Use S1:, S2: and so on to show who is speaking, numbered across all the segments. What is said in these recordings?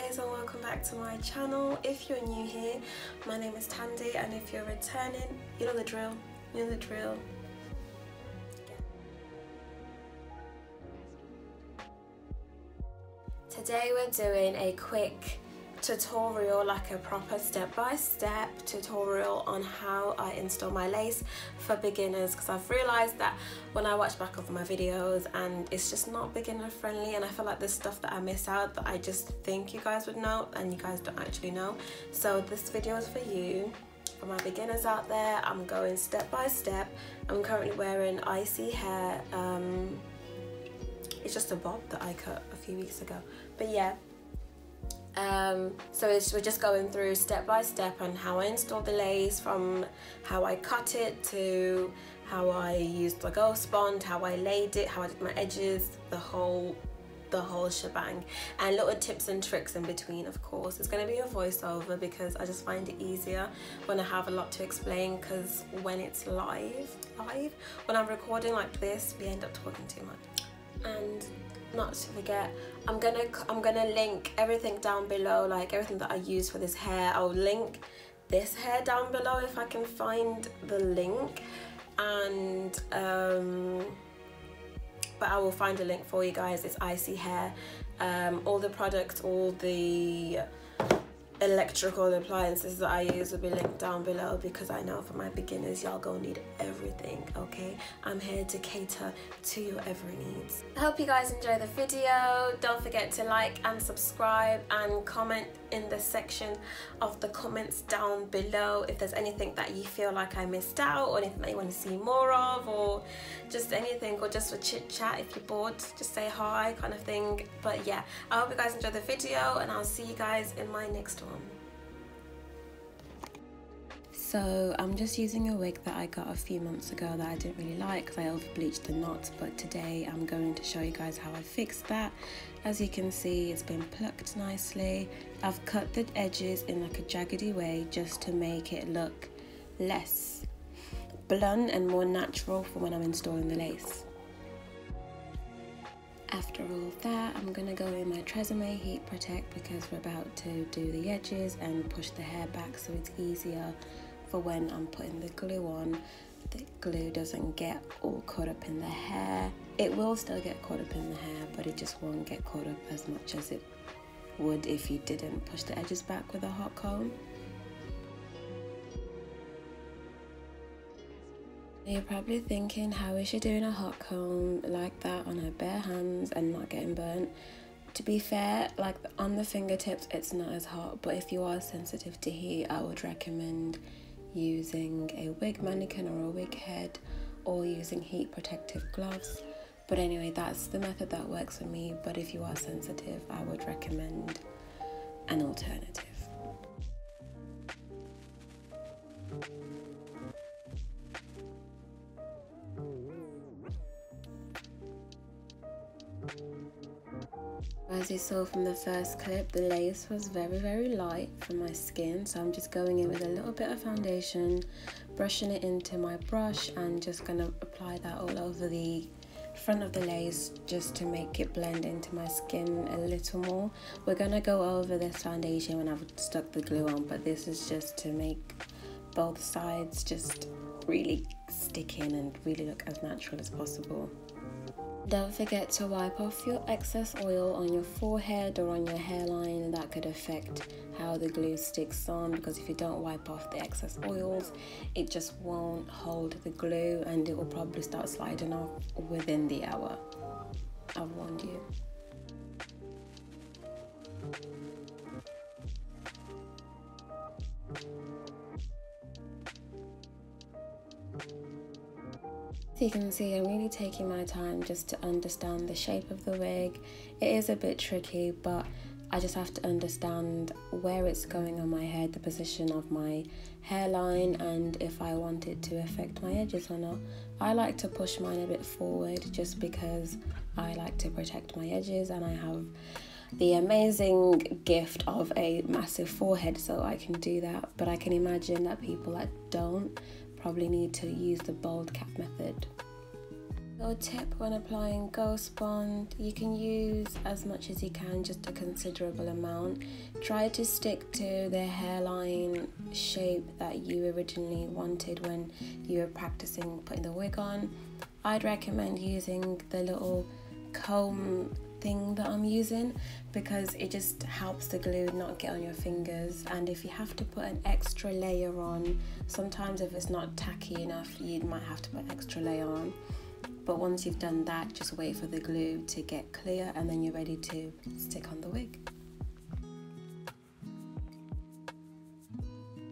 S1: guys, and welcome back to my channel. If you're new here, my name is Tandy, and if you're returning, you know the drill. You know the drill. Today we're doing a quick tutorial, like a proper step-by-step tutorial on how I install my lace for beginners, because I've realized that when I watch back over my videos and it's just not beginner friendly, and I feel like there's stuff that I miss out that I just think you guys would know and you guys don't actually know. So this video is for you, for my beginners out there. I'm going step by step. I'm currently wearing ISEE hair. It's just a bob that I cut a few weeks ago, but yeah. So we're just going through step by step on how I install the lace, from how I cut it to how I used the ghost bond, how I laid it, how I did my edges, the whole shebang, and little tips and tricks in between. Of course, it's going to be a voiceover because I just find it easier when I have a lot to explain, because when it's live, when I'm recording like this, we end up talking too much. And not to forget, I'm gonna link everything down below, like everything that I use for this hair. I'll link this hair down below if I can find the link, and but I will find a link for you guys. It's ISEE hair. All the products, all the electrical appliances that I use will be linked down below, because I know for my beginners, y'all gonna need everything, okay? I'm here to cater to your every needs. I hope you guys enjoy the video. Don't forget to like and subscribe and comment in the section of the comments down below if there's anything that you feel like I missed out, or anything that you want to see more of, or just anything, or just for chit chat. If you're bored, just say hi kind of thing. But yeah, I hope you guys enjoy the video, and I'll see you guys in my next one. So I'm just using a wig that I got a few months ago that I didn't really like because I over bleached the knots, but today I'm going to show you guys how I fixed that. As you can see, it's been plucked nicely. I've cut the edges in like a jaggedy way just to make it look less blunt and more natural for when I'm installing the lace. After all that, I'm gonna go in my Tresemme Heat Protect, because we're about to do the edges and push the hair back so it's easier for when I'm putting the glue on. The glue doesn't get all caught up in the hair. It will still get caught up in the hair, but it just won't get caught up as much as it would if you didn't push the edges back with a hot comb. You're probably thinking, how is she doing a hot comb like that on her bare hands and not getting burnt? To be fair, like on the fingertips it's not as hot, but if you are sensitive to heat, I would recommend using a wig mannequin or a wig head, or using heat protective gloves. But anyway, that's the method that works for me, but if you are sensitive, I would recommend an alternative. As you saw from the first clip, the lace was very light for my skin, so I'm just going in with a little bit of foundation, brushing it into my brush, and just gonna apply that all over the front of the lace just to make it blend into my skin a little more. We're gonna go over this foundation when I've stuck the glue on, but this is just to make both sides just really stick in and really look as natural as possible. Don't forget to wipe off your excess oil on your forehead or on your hairline, and that could affect how the glue sticks on, because if you don't wipe off the excess oils, it just won't hold the glue and it will probably start sliding off within the hour. I've warned you. So you can see I'm really taking my time just to understand the shape of the wig. It is a bit tricky, but I just have to understand where it's going on my head, the position of my hairline, and if I want it to affect my edges or not. I like to push mine a bit forward just because I like to protect my edges, and I have the amazing gift of a massive forehead, so I can do that. But I can imagine that people that don't probably need to use the bold cap method. So a tip when applying Ghost Bond, you can use as much as you can, just a considerable amount. Try to stick to the hairline shape that you originally wanted when you were practicing putting the wig on. I'd recommend using the little comb thing that I'm using because it just helps the glue not get on your fingers. And if you have to put an extra layer on, sometimes if it's not tacky enough, you might have to put an extra layer on. But once you've done that, just wait for the glue to get clear and then you're ready to stick on the wig.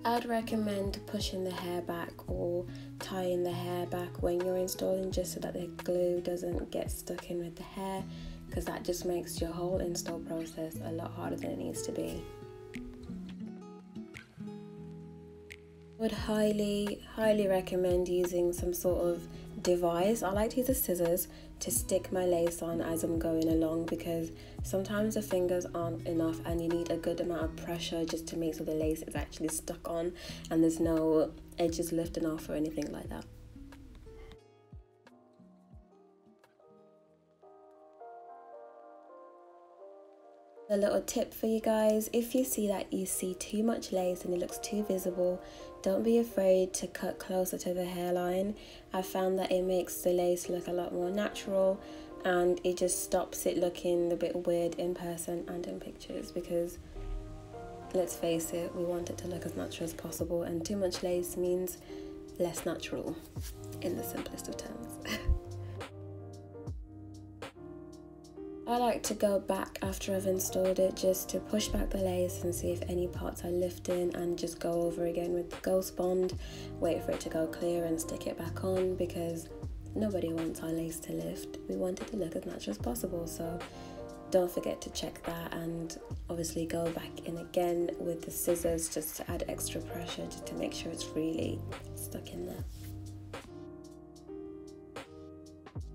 S1: I'd recommend pushing the hair back or tying the hair back when you're installing, just so that the glue doesn't get stuck in with the hair, because that just makes your whole install process a lot harder than it needs to be. I would highly recommend using some sort of device. I like to use the scissors to stick my lace on as I'm going along, because sometimes the fingers aren't enough and you need a good amount of pressure just to make sure the lace is actually stuck on and there's no edges lifting off or anything like that. A little tip for you guys: if you see that you see too much lace and it looks too visible, don't be afraid to cut closer to the hairline. I found that it makes the lace look a lot more natural and it just stops it looking a bit weird in person and in pictures, because let's face it, we want it to look as natural as possible, and too much lace means less natural in the simplest of terms. I like to go back after I've installed it just to push back the lace and see if any parts are lifting, and just go over again with the Ghost Bond, wait for it to go clear and stick it back on, because nobody wants our lace to lift. We want it to look as natural as possible, so don't forget to check that, and obviously go back in again with the scissors just to add extra pressure, just to make sure it's really stuck in there.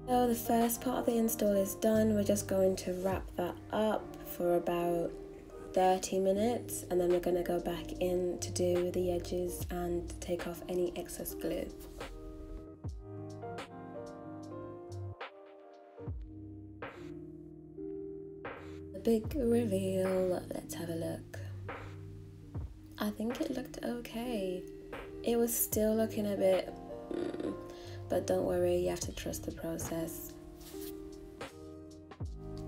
S1: So the first part of the install is done. We're just going to wrap that up for about 30 minutes and then we're going to go back in to do the edges and take off any excess glue. The big reveal, let's have a look. I think it looked okay. It was still looking a bit but don't worry, you have to trust the process.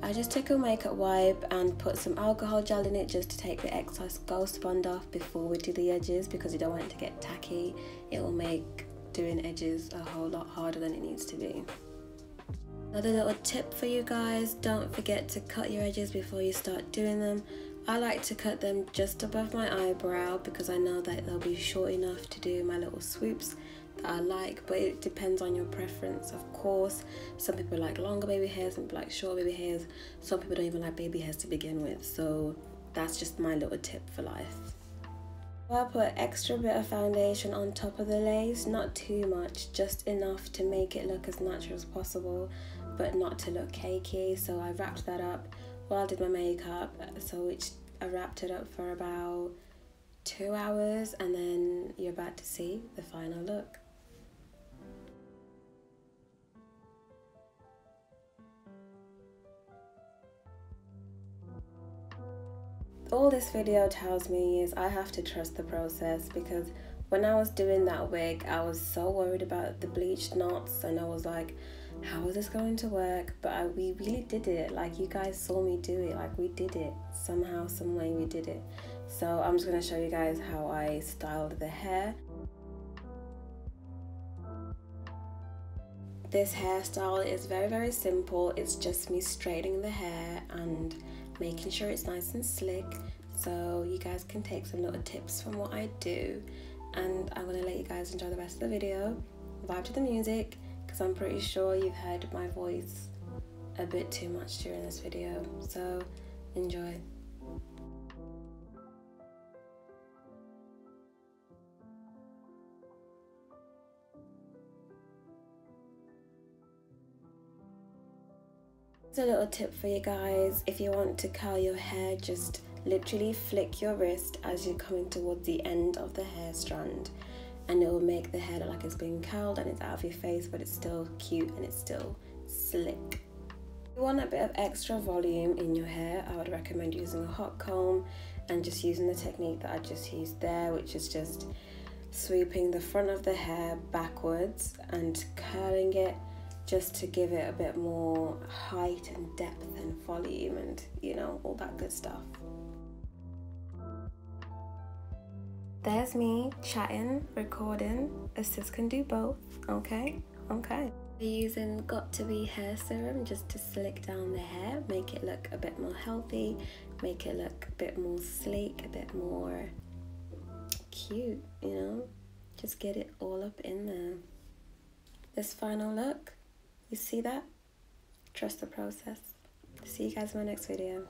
S1: I just took a makeup wipe and put some alcohol gel in it just to take the excess Ghost Bond off before we do the edges, because you don't want it to get tacky. It will make doing edges a whole lot harder than it needs to be. Another little tip for you guys: don't forget to cut your edges before you start doing them. I like to cut them just above my eyebrow because I know that they'll be short enough to do my little swoops that I like, but it depends on your preference, of course. Some people like longer baby hairs, some people like short baby hairs, some people don't even like baby hairs to begin with, so that's just my little tip for life. I put extra bit of foundation on top of the lace, not too much, just enough to make it look as natural as possible but not to look cakey. So I wrapped that up while I did my makeup, I wrapped it up for about 2 hours, and then you're about to see the final look. All this video tells me is I have to trust the process, because when I was doing that wig I was so worried about the bleached knots and I was like, how is this going to work? But we really did it. Like, you guys saw me do it. Like, we did it somehow, some way we did it. So I'm just going to show you guys how I styled the hair. This hairstyle is very simple. It's just me straightening the hair and making sure it's nice and slick, so you guys can take some little tips from what I do. And I'm going to let you guys enjoy the rest of the video, vibe to the music, because I'm pretty sure you've heard my voice a bit too much during this video, so enjoy. Here's a little tip for you guys: if you want to curl your hair, just literally flick your wrist as you're coming towards the end of the hair strand, and it will make the hair look like it's being curled and it's out of your face, but it's still cute and it's still slick. If you want a bit of extra volume in your hair, I would recommend using a hot comb and just using the technique that I just used there, which is just sweeping the front of the hair backwards and curling it just to give it a bit more height and depth and volume and, you know, all that good stuff. There's me chatting, recording. A sis can do both, okay? Okay. We're using Got To Be hair serum just to slick down the hair, make it look a bit more healthy, make it look a bit more sleek, a bit more cute, you know? Just get it all up in there. This final look, you see that? Trust the process. See you guys in my next video.